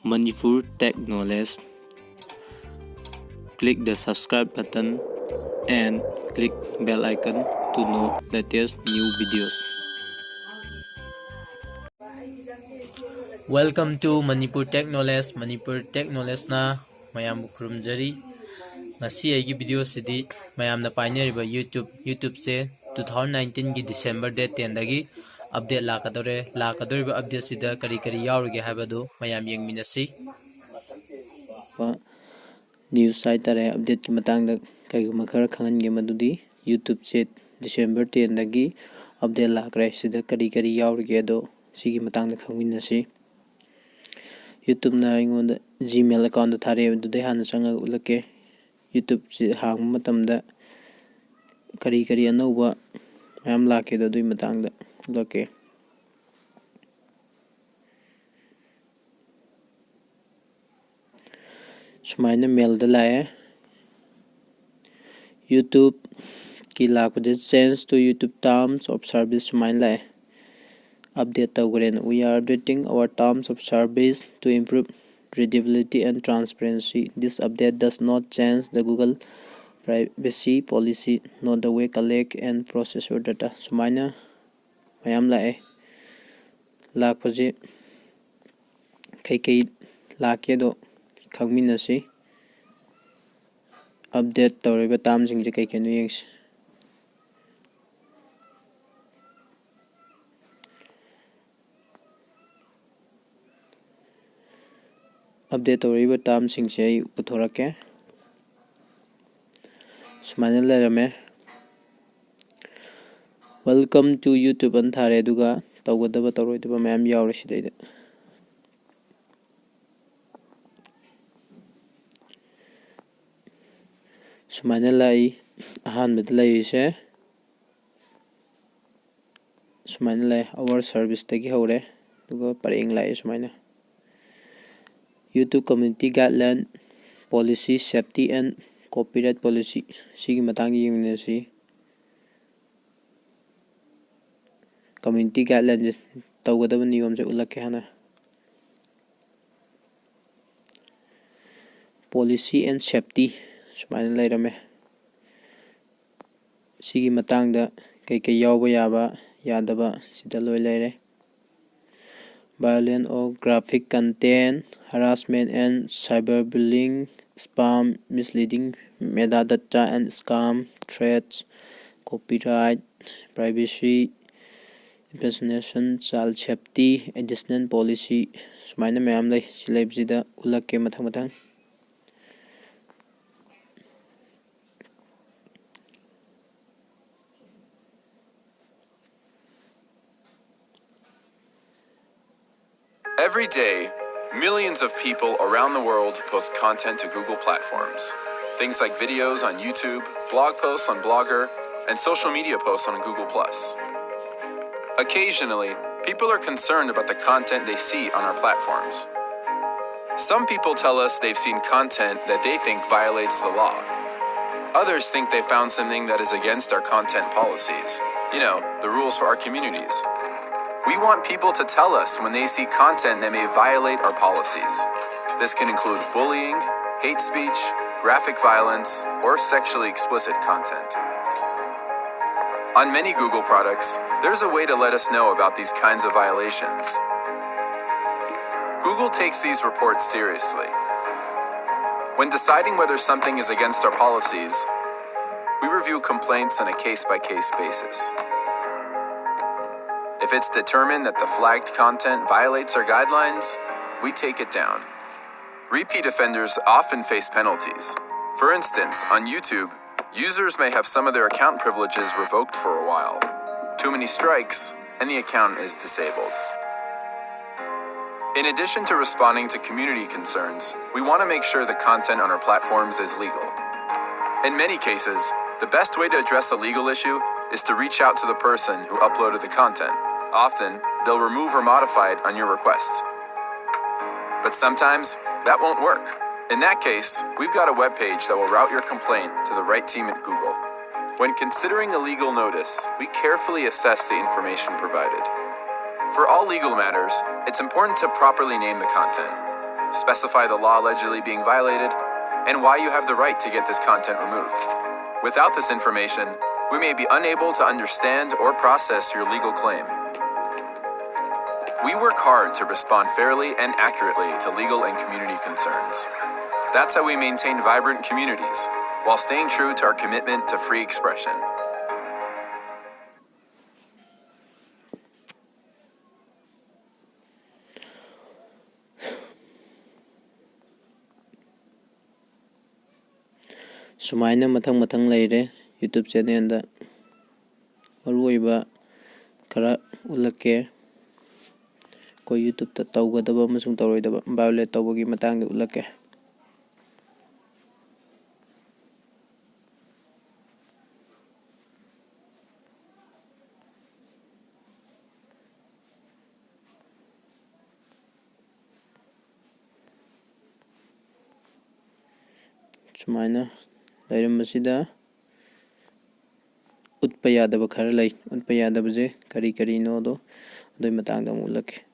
Manipur Tech Knowledge. Click the subscribe button and click bell icon to know latest new videos. Welcome to Manipur Tech Knowledge. Manipur Tech Knowledge na mayam khurumjari. Ngasi aigi video sidi mayam na pioneer ba YouTube se 2019 gi December date 10 dagi update lakadwre ba update sida kari yaurge habadu mayam yengminasi. News site tare update ki matang da kaiguma khara khangan ge madudi YouTube se December 10 dagi update lakre sida kari yaurge do sigi matang da khangminasi. YouTube na ingon Gmail account thare dude hana changa ulake YouTube si hang matamda kari anauba mayam lake da dui matang da ulake sumaina mail da lae YouTube ki lakpade change to YouTube terms of service sumain lae update tawgren. We are updating our terms of service to improve readability and transparency. This update does not change the Google privacy policy, nor the way collect and process your data. Sumaina mayam lae lakpaje kai lake do khangminasi update tawriba tam jing je kai kenu yengs. Update tawriba tam sing se puthorake sumaina lerame welcome to YouTube an thare duga tawgadaba tawroidaba mayam yaure sidaida sumaina lai ahan med lai se sumaina lai our service tagi hore duga pareng lai sumaina YouTube community guideline policy safety and copyright policy sigi matang yengminasi community guideline tawgadaba niyom se ulake hana policy and safety sumaina lairame sigi matang da kai yawba yaba yadaba sida loi laire violent or graphic content, harassment and cyberbullying, spam, misleading metadata and scam, threats, copyright, privacy, impersonation, child safety, additional policy. Sumaina mayam lai silabsida ulake matang. Every day, millions of people around the world post content to Google platforms. Things like videos on YouTube, blog posts on Blogger, and social media posts on Google+. Occasionally, people are concerned about the content they see on our platforms. Some people tell us they've seen content that they think violates the law. Others think they found something that is against our content policies. You know, the rules for our communities. We want people to tell us when they see content that may violate our policies. This can include bullying, hate speech, graphic violence, or sexually explicit content. On many Google products, there's a way to let us know about these kinds of violations. Google takes these reports seriously. When deciding whether something is against our policies, we review complaints on a case-by-case basis. If it's determined that the flagged content violates our guidelines, we take it down. Repeat offenders often face penalties. For instance, on YouTube, users may have some of their account privileges revoked for a while. Too many strikes, and the account is disabled. In addition to responding to community concerns, we want to make sure the content on our platforms is legal. In many cases, the best way to address a legal issue is to reach out to the person who uploaded the content. Often, they'll remove or modify it on your request. But sometimes, that won't work. In that case, we've got a web page that will route your complaint to the right team at Google. When considering a legal notice, we carefully assess the information provided. For all legal matters, it's important to properly name the content. specify the law allegedly being violated, and why you have the right to get this content removed. Without this information, we may be unable to understand or process your legal claim. We work hard to respond fairly and accurately to legal and community concerns. That's how we maintain vibrant communities, while staying true to our commitment to free expression. Sumaina mathang leire YouTube channel da maruoiba khara ulake ko YouTube ta tawgadaba amasung tawroidaba violate tawbagi matang da ulake. Sumaina Lairammasida utpa yadaba khara lai utpa yadaba je kari no do adoi matang da mulak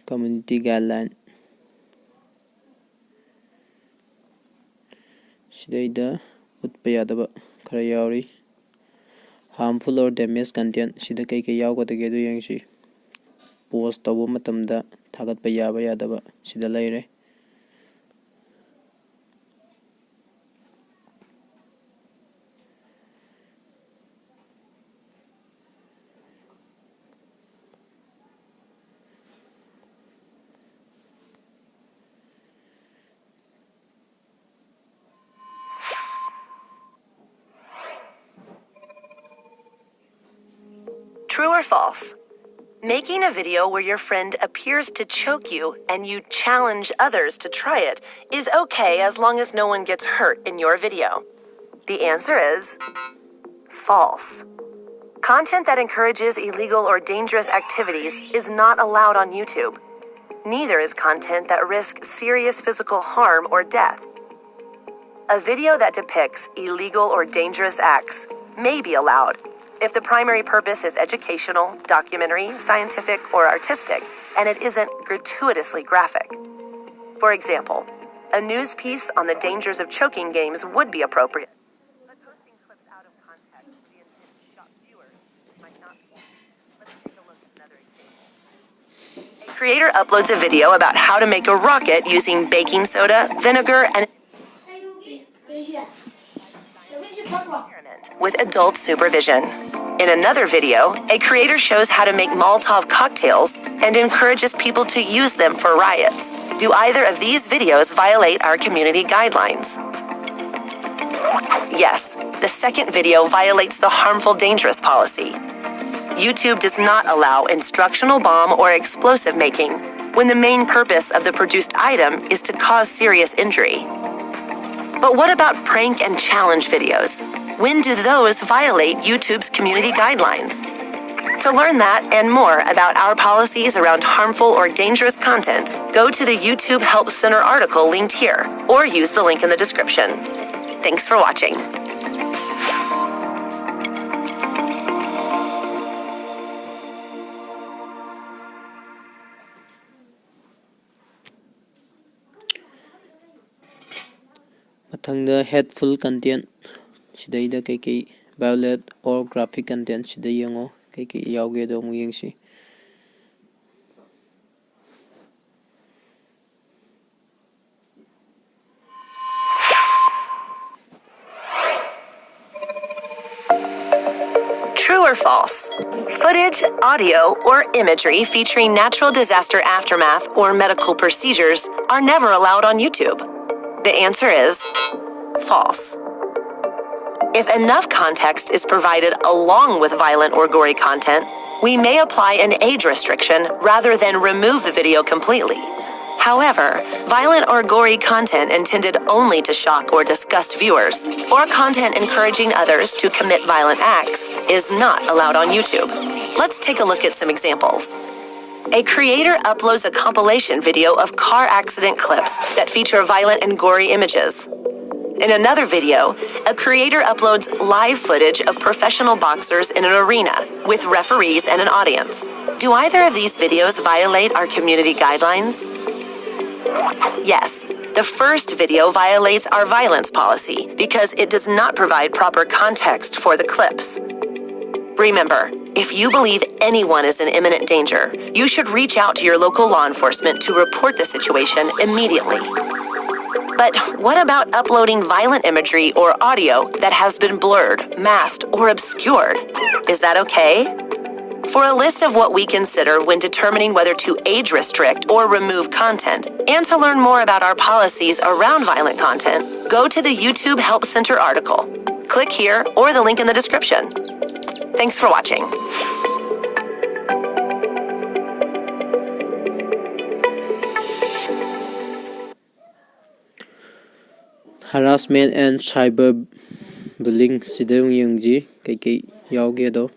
community guideline Sidaida utpa yadaba khara yauri harmful or damaged content sida kai yawgadage do yangsi post tawba matamda thagatpa yaba yadaba sida laire True or false? Making a video where your friend appears to choke you and you challenge others to try it is okay as long as no one gets hurt in your video. The answer is false. Content that encourages illegal or dangerous activities is not allowed on YouTube. Neither is content that risks serious physical harm or death. A video that depicts illegal or dangerous acts may be allowed if the primary purpose is educational, documentary, scientific, or artistic, and it isn't gratuitously graphic. For example, a news piece on the dangers of choking games would be appropriate, but posting clips out of context with the intent to shock viewers might not be. Let's take a look at another example. A creator uploads a video about how to make a rocket using baking soda, vinegar, and with adult supervision. In another video, a creator shows how to make Molotov cocktails and encourages people to use them for riots. Do either of these videos violate our community guidelines? Yes, the second video violates the harmful dangerous policy. YouTube does not allow instructional bomb or explosive making when the main purpose of the produced item is to cause serious injury. But what about prank and challenge videos? When do those violate YouTube's community guidelines? To learn that and more about our policies around harmful or dangerous content, go to the YouTube Help Center article linked here, or use the link in the description. Thanks for watching. Mathangda hateful content Sidaida kai violate or graphic content sida yango kai yawge do mu yengsi True or false? Footage, audio, or imagery featuring natural disaster aftermath or medical procedures are never allowed on YouTube. The answer is false. If enough context is provided along with violent or gory content, we may apply an age restriction rather than remove the video completely. However, violent or gory content intended only to shock or disgust viewers, or content encouraging others to commit violent acts, is not allowed on YouTube. Let's take a look at some examples. A creator uploads a compilation video of car accident clips that feature violent and gory images. In another video, a creator uploads live footage of professional boxers in an arena with referees and an audience. Do either of these videos violate our community guidelines? Yes. The first video violates our violence policy because it does not provide proper context for the clips. Remember, if you believe anyone is in imminent danger, you should reach out to your local law enforcement to report the situation immediately. But what about uploading violent imagery or audio that has been blurred, masked, or obscured? Is that okay? For a list of what we consider when determining whether to age restrict or remove content, and to learn more about our policies around violent content, go to the YouTube Help Center article. Click here or the link in the description. Thanks for watching. Harassment and cyberbullying sida yung ji kay yawge do.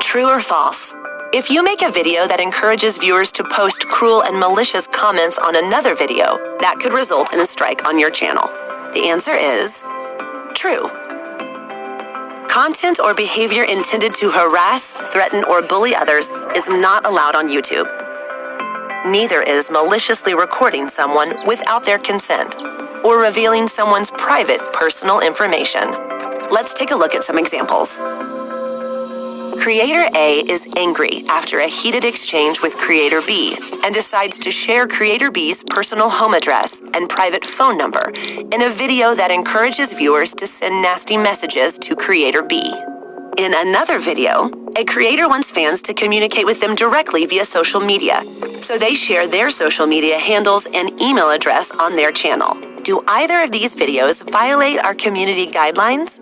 True or false? If you make a video that encourages viewers to post cruel and malicious comments on another video, that could result in a strike on your channel. The answer is true. Content or behavior intended to harass, threaten, or bully others is not allowed on YouTube. Neither is maliciously recording someone without their consent or revealing someone's private personal information. Let's take a look at some examples. Creator A is angry after a heated exchange with Creator B and decides to share Creator B's personal home address and private phone number in a video that encourages viewers to send nasty messages to Creator B. In another video, a creator wants fans to communicate with them directly via social media, so they share their social media handles and email address on their channel. Do either of these videos violate our community guidelines?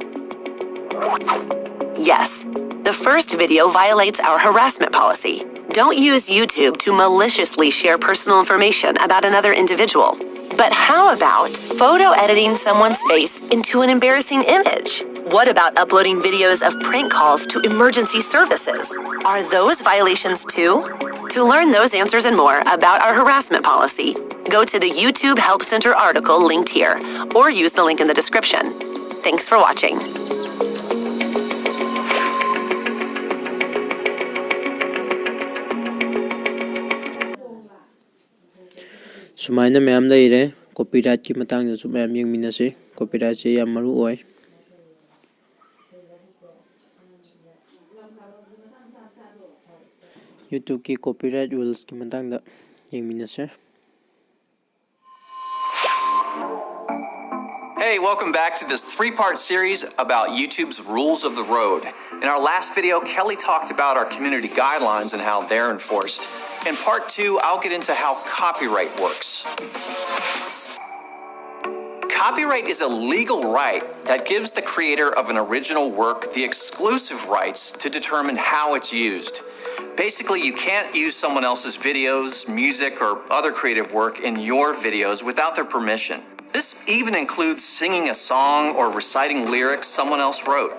Yes. The first video violates our harassment policy. Don't use YouTube to maliciously share personal information about another individual. But how about photo editing someone's face into an embarrassing image? What about uploading videos of prank calls to emergency services? Are those violations too? To learn those answers and more about our harassment policy, go to the YouTube Help Center article linked here, or use the link in the description. Thanks for watching. Sumaina mayam leire copyright ki matang da su mayam yengminase copyright se yam maru oi. YouTube ki copyright rules ki matang da yengminase. Hey, welcome back to this three-part series about YouTube's rules of the road. In our last video, Kelly talked about our community guidelines and how they're enforced. In part 2, I'll get into how copyright works. Copyright is a legal right that gives the creator of an original work the exclusive rights to determine how it's used. Basically, you can't use someone else's videos, music, or other creative work in your videos without their permission. This even includes singing a song or reciting lyrics someone else wrote.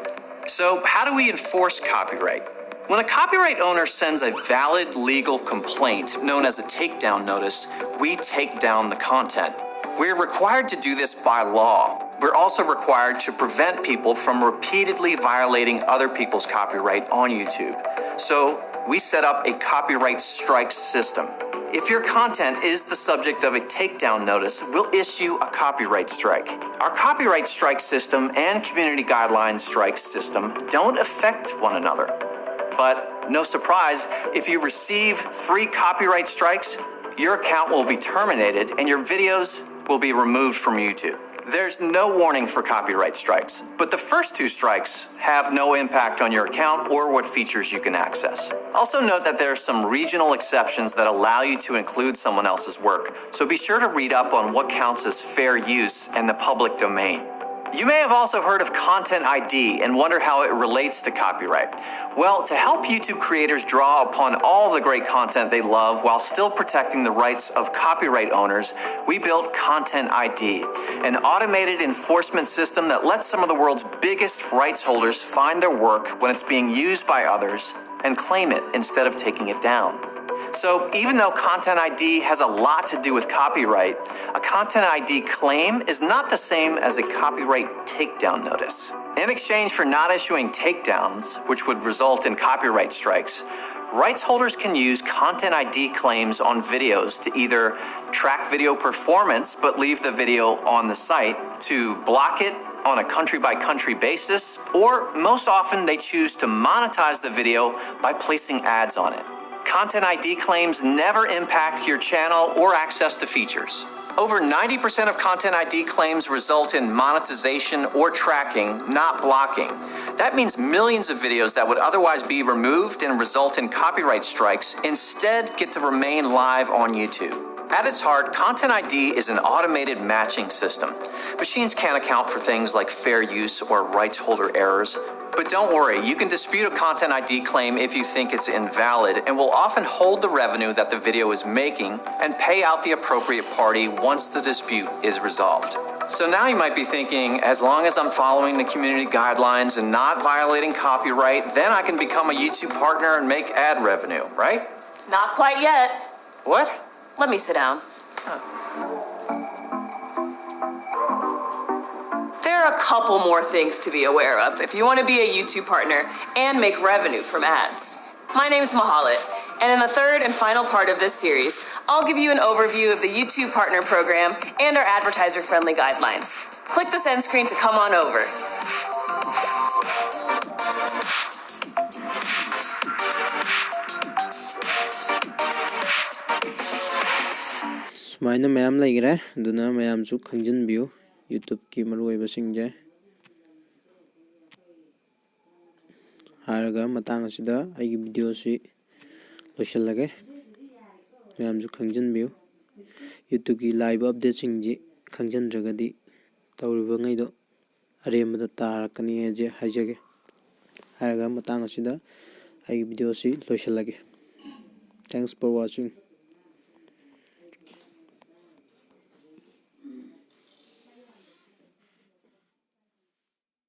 So how do we enforce copyright? When a copyright owner sends a valid legal complaint, known as a takedown notice, we take down the content. We're required to do this by law. We're also required to prevent people from repeatedly violating other people's copyright on YouTube. So we set up a copyright strike system. If your content is the subject of a takedown notice, we'll issue a copyright strike. Our copyright strike system and community guidelines strike system don't affect one another. But no surprise, if you receive 3 copyright strikes, your account will be terminated and your videos will be removed from YouTube. There's no warning for copyright strikes, but the first 2 strikes have no impact on your account or what features you can access. Also note that there are some regional exceptions that allow you to include someone else's work, so be sure to read up on what counts as fair use and the public domain. You may have also heard of Content ID and wonder how it relates to copyright. Well, to help YouTube creators draw upon all the great content they love while still protecting the rights of copyright owners, we built Content ID, an automated enforcement system that lets some of the world's biggest rights holders find their work when it's being used by others and claim it instead of taking it down. So even though Content ID has a lot to do with copyright, a Content ID claim is not the same as a copyright takedown notice. In exchange for not issuing takedowns, which would result in copyright strikes, rights holders can use Content ID claims on videos to either track video performance but leave the video on the site, to block it on a country-by-country basis, or most often they choose to monetize the video by placing ads on it. Content ID claims never impact your channel or access to features. Over 90% of Content ID claims result in monetization or tracking, not blocking. That means millions of videos that would otherwise be removed and result in copyright strikes instead get to remain live on YouTube. At its heart, Content ID is an automated matching system. Machines can't account for things like fair use or rights holder errors. But don't worry, you can dispute a Content ID claim if you think it's invalid, and will often hold the revenue that the video is making and pay out the appropriate party once the dispute is resolved. So now you might be thinking, as long as I'm following the community guidelines and not violating copyright, then I can become a YouTube partner and make ad revenue, right? Not quite yet. What? Let me sit down. There are a couple more things to be aware of if you want to be a YouTube partner and make revenue from ads. My name's Mahalit, and in the third and final part of this series, I'll give you an overview of the YouTube Partner Program and our advertiser-friendly guidelines. Click this end screen to come on over. Sumaina mayam laigre, aduna mayam su khangjanbiu YouTube ki maruoiba singje. Haraga matang asida aigi video si loisallage. Mayam su khangjanbiu. YouTube ki live update singji khangjandragadi tawriba ngaido aremada tarakani je hajage. Haraga matang asida aigi video si loisallage. Thanks for watching.